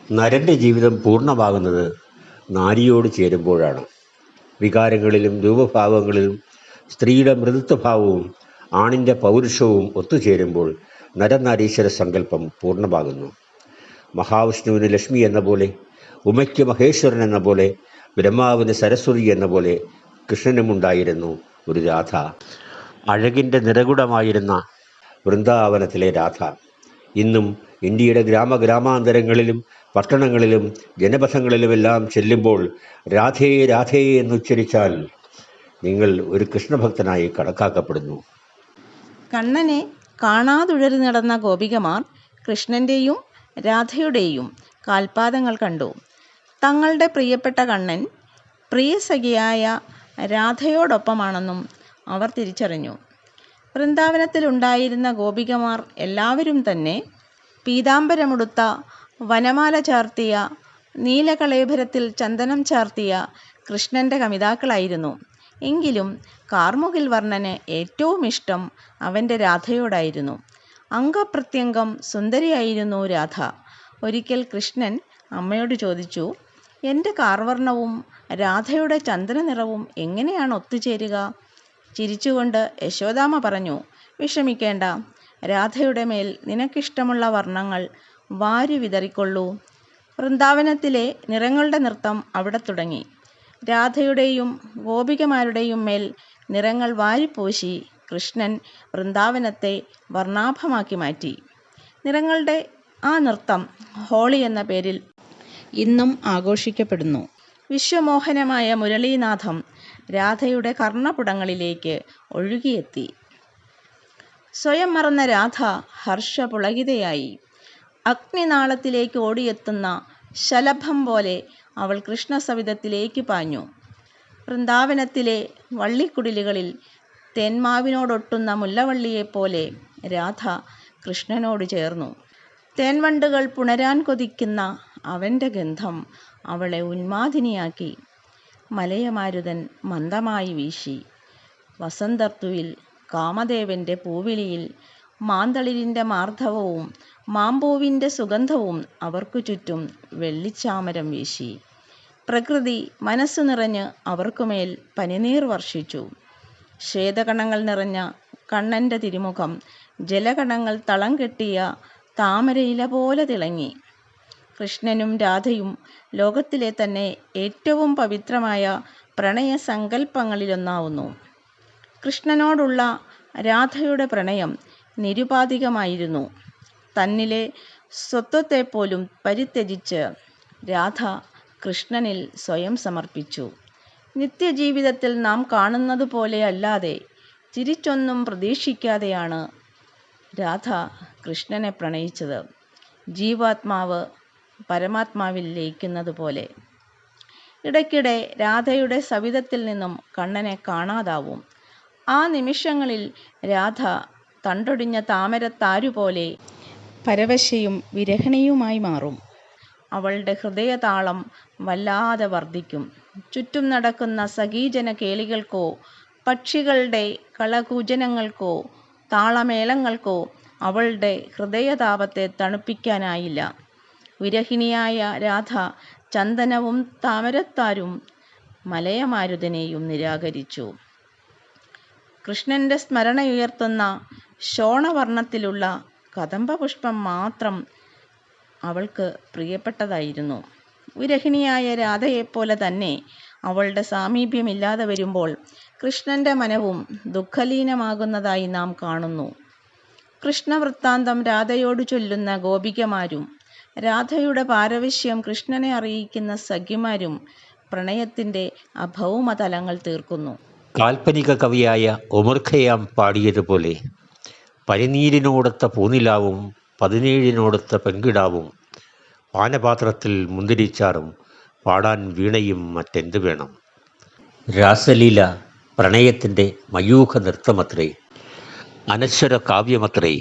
നരൻ്റെ ജീവിതം പൂർണ്ണമാകുന്നത് നാരിയോട് ചേരുമ്പോഴാണ്. വികാരങ്ങളിലും രൂപഭാവങ്ങളിലും സ്ത്രീയുടെ മൃദുത്വഭാവവും ആണിൻ്റെ പൗരുഷവും ഒത്തുചേരുമ്പോൾ നരനാരീശ്വര സങ്കല്പം പൂർണ്ണമാകുന്നു. മഹാവിഷ്ണുവിന് ലക്ഷ്മി എന്ന പോലെ, ഉമയ്ക്ക് മഹേശ്വരൻ എന്ന പോലെ, ബ്രഹ്മാവിന് സരസ്വതി എന്ന പോലെ കൃഷ്ണനുമുണ്ടായിരുന്നു ഒരു രാധ. അഴകിൻ്റെ നിറകുടമായിരുന്ന വൃന്ദാവനത്തിലെ രാധ ഇന്നും ഇന്ത്യയുടെ ഗ്രാമാന്തരങ്ങളിലും പട്ടണങ്ങളിലും ജനപഥങ്ങളിലുമെല്ലാം ചെല്ലുമ്പോൾ രാധേ രാധേ എന്നുച്ചരിച്ചാൽ നിങ്ങൾ ഒരു കൃഷ്ണഭക്തനായി കണക്കാക്കപ്പെടുന്നു. കണ്ണനെ കാണാതുഴറി നടന്ന ഗോപികമാർ കൃഷ്ണൻ്റെയും രാധയുടെയും കാൽപാദങ്ങൾ കണ്ടു. തങ്ങളുടെ പ്രിയപ്പെട്ട കണ്ണൻ പ്രിയസഖിയായ രാധയോടൊപ്പമാണെന്നും അവർ തിരിച്ചറിഞ്ഞു. വൃന്ദാവനത്തിലുണ്ടായിരുന്ന ഗോപികമാർ എല്ലാവരും തന്നെ പീതാംബരമുടുത്ത, വനമാല ചാർത്തിയ, നീലകളേഭരത്തിൽ ചന്ദനം ചാർത്തിയ കൃഷ്ണൻ്റെ കമിതാക്കളായിരുന്നു. എങ്കിലും കാർമുകിൽ വർണ്ണന് ഏറ്റവും ഇഷ്ടം അവൻ്റെ രാധയോടായിരുന്നു. അംഗപ്രത്യംഗം സുന്ദരിയായിരുന്നു രാധ. ഒരിക്കൽ കൃഷ്ണൻ അമ്മയോട് ചോദിച്ചു, എൻ്റെ കാർവർണ്ണവും രാധയുടെ ചന്ദന നിറവും എങ്ങനെയാണ് ഒത്തുചേരുക? ചിരിച്ചുകൊണ്ട് യശോദാമ്മ പറഞ്ഞു, വിഷമിക്കേണ്ട, രാധയുടെ മേൽ നിനക്കിഷ്ടമുള്ള വർണ്ണങ്ങൾ വാരി വിതറിക്കൊള്ളൂ. വൃന്ദാവനത്തിലെ നിറങ്ങളുടെ നൃത്തം അവിടെ തുടങ്ങി. രാധയുടെയും ഗോപികമാരുടെയും മേൽ നിറങ്ങൾ വാരിപ്പൂശി കൃഷ്ണൻ വൃന്ദാവനത്തെ വർണ്ണാഭമാക്കി മാറ്റി. നിറങ്ങളുടെ ആ നൃത്തം ഹോളി എന്ന പേരിൽ ഇന്നും ആഘോഷിക്കപ്പെടുന്നു. വിശ്വമോഹനമായ മുരളീനാഥം രാധയുടെ കർണപുടങ്ങളിലേക്ക് ഒഴുകിയെത്തി. സ്വയം മറന്ന രാധ ഹർഷപുളകിതയായി. അഗ്നിനാളത്തിലേക്ക് ഓടിയെത്തുന്ന ശലഭം പോലെ അവൾ കൃഷ്ണസവിധത്തിലേക്ക് പാഞ്ഞു. വൃന്ദാവനത്തിലെ വള്ളിക്കുടിലുകളിൽ തേന്മാവിനോടൊട്ടുന്ന മുല്ലവള്ളിയെപ്പോലെ രാധ കൃഷ്ണനോട് ചേർന്നു. തേൻവണ്ടുകൾ പുണരാൻ കൊതിക്കുന്ന അവൻ്റെ ഗന്ധം അവളെ ഉന്മാദിനിയാക്കി. മലയമാരുതൻ മന്ദമായി വീശി. വസന്തർത്തുവിൽ കാമദേവൻ്റെ പൂവിളിയിൽ മാന്തളിരിൻ്റെ മാർദ്ധവവും മാമ്പൂവിൻ്റെ സുഗന്ധവും അവർക്കു ചുറ്റും വെള്ളിച്ചാമരം വീശി. പ്രകൃതി മനസ്സു നിറഞ്ഞ് അവർക്കുമേൽ പനിനീർ വർഷിച്ചു. ശ്വേതകണങ്ങൾ നിറഞ്ഞ കണ്ണൻ്റെ തിരുമുഖം ജലകണങ്ങൾ തളം കെട്ടിയ താമരയില പോലെ തിളങ്ങി. കൃഷ്ണനും രാധയും ലോകത്തിലെ തന്നെ ഏറ്റവും പവിത്രമായ പ്രണയസങ്കല്പങ്ങളിലൊന്നാവുന്നു. കൃഷ്ണനോടുള്ള രാധയുടെ പ്രണയം നിരുപാധികമായിരുന്നു. തന്നിലെ സ്വത്വത്തെപ്പോലും പരിത്യജിച്ച് രാധ കൃഷ്ണനിൽ സ്വയം സമർപ്പിച്ചു. നിത്യജീവിതത്തിൽ നാം കാണുന്നത് പോലെ അല്ലാതെ തിരിച്ചൊന്നും പ്രതീക്ഷിക്കാതെയാണ് രാധ കൃഷ്ണനെ പ്രണയിച്ചത്. ജീവാത്മാവ് പരമാത്മാവിൽ ലയിക്കുന്നത് പോലെ. ഇടയ്ക്കിടെ രാധയുടെ സവിധത്തിൽ നിന്നും കണ്ണനെ കാണാതാവും. ആ നിമിഷങ്ങളിൽ രാധ തണ്ടൊടിഞ്ഞ താമരത്താരുപോലെ പരവശയും വിരഹണിയുമായി മാറും. അവളുടെ ഹൃദയതാളം വല്ലാതെ വർദ്ധിക്കും. ചുറ്റും നടക്കുന്ന സഖീജന കേളികൾക്കോ പക്ഷികളുടെ കളകൂജനങ്ങൾക്കോ താളമേളങ്ങൾക്കോ അവളുടെ ഹൃദയതാപത്തെ തണുപ്പിക്കാനായില്ല. വിരഹിണിയായ രാധ ചന്ദനവും താമരത്താരും മലയമാരുതനെയും നിരാകരിച്ചു. കൃഷ്ണൻ്റെ സ്മരണയുയർത്തുന്ന ശോണവർണ്ണത്തിലുള്ള കദംബപുഷ്പം മാത്രം അവൾക്ക് പ്രിയപ്പെട്ടതായിരുന്നു. വിരഹിണിയായ രാധയെപ്പോലെ തന്നെ അവളുടെ സാമീപ്യമില്ലാതെ വരുമ്പോൾ കൃഷ്ണൻ്റെ മനവും ദുഃഖലീനമാകുന്നതായി നാം കാണുന്നു. കൃഷ്ണവൃത്താന്തം രാധയോട് ചൊല്ലുന്ന ഗോപികമാരും രാധയുടെ പാരവശ്യം കൃഷ്ണനെ അറിയിക്കുന്ന സഖിമാരും പ്രണയത്തിൻ്റെ അഭൗമതലങ്ങൾ തീർക്കുന്നു. കാൽപ്പനിക കവിയായ ഒമർ ഖയ്യാം പാടിയതുപോലെ, പനിനീരിനോടൊത്ത പൂനിലാവും 17 പെൺകിടാവും, പാനപാത്രത്തിൽ മുന്തിരിച്ചാറും, പാടാൻ വീണയും മറ്റെന്ത് വേണം. രാസലീല പ്രണയത്തിൻ്റെ മയൂഖ നൃത്തമത്രേ, അനശ്വര കാവ്യമത്രേ.